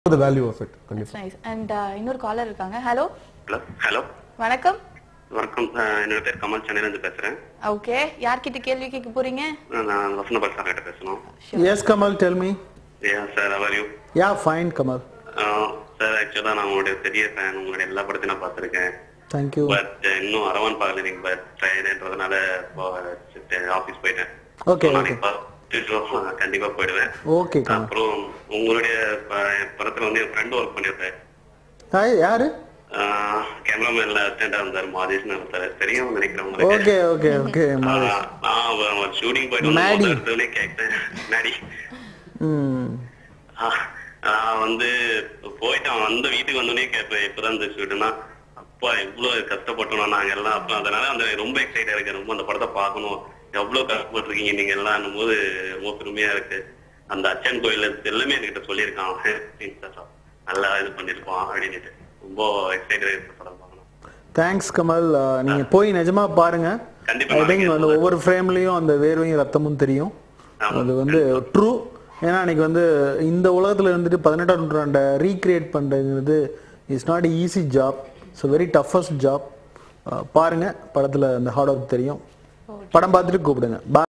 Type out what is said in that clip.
the value of it. That's nice. And இன்னொரு collar இருக்காங்க. Hello. Hello. வணக்கம். வணக்கம். என்னோட பேர் கமல், சென்னையில இருந்து பேசுறேன். ஓகே. யார் கிட்ட கேள்வி கேட்க போறீங்க? நான் வசந்தபால் சார் கிட்ட பேசணும். Yes, Kamal, tell me. Yeah, sir, how are you? Yeah, fine, Kamal. Sir, ஆக்சுவலா நான் உங்களுடைய பெரிய ஃபேன். உங்களுடைய எல்லா படத்தையும் நான் பார்த்திருக்கேன். Thank you. பட் இன்னும் அரவன் பார்க்கல நீங்க. பட் ஃப்ரைடேன்றதுனால ஆபீஸ் போயிட்டேன். Okay, okay. கண்டிப்பா போயிடுவேன். Okay, Kamal. அப்புறம் உங்களுடைய படத்துல வந்து என் ஃப்ரெண்ட் ஒர்க் பண்ணியிருந்தேன். யாரு? கேமராமேன்ல அசிஸ்டண்டா இருந்தாரு, மாதேஷ்னு இருந்தாரு. தெரியும் நினைக்கிறேன். Okay, okay, okay. நான் ஷூட்டிங் போயிட்டு கேட்டேன். நாடி. நான் வந்து போயிட்டு அவன் வந்து வீட்டுக்கு வந்தோடனே கேட்பேன், எப்பதான் இந்த ஷூட்டுனா அப்பா எவ்வளவு கஷ்டப்பட்டோம் நாங்க எல்லாம். அப்ப அதனால அந்த ரொம்ப எக்ஸைட்டா இருக்கு. ரொம்ப அந்த படத்தை பார்க்கணும், எவ்வளவு கஷ்டப்பட்டிருக்கீங்க நீங்க எல்லாம் போது ரொம்ப பெருமையா இருக்கு. அந்த அச்சன் கோயில் எல்லாமே என்கிட்ட சொல்லியிருக்கான், நல்லா இது பண்ணிருப்பான் அப்படின்னு. ரொம்ப எக்ஸைட்டா இருக்கு படம் பார்க்கணும். தேங்க்ஸ் கமல். நீங்க போய் நிஜமா பாருங்க. கண்டிப்பா அந்த ஒவ்வொரு ஃப்ரேம்லயும் அந்த வேர்வையும் ரத்தமும் தெரியும். அது வந்து ட்ரூ. ஏன்னா அன்னைக்கு வந்து இந்த உலகத்துல இருந்துட்டு 18ஆம் நூற்றாண்டை ரீக்ரியேட் பண்றதுங்கிறது it's not easy job. It's very toughest job. பாருங்க, படத்துல அந்த ஹார்ட் ஒர்க் தெரியும். படம் பார்த்துட்டு கூப்பிடுங்க.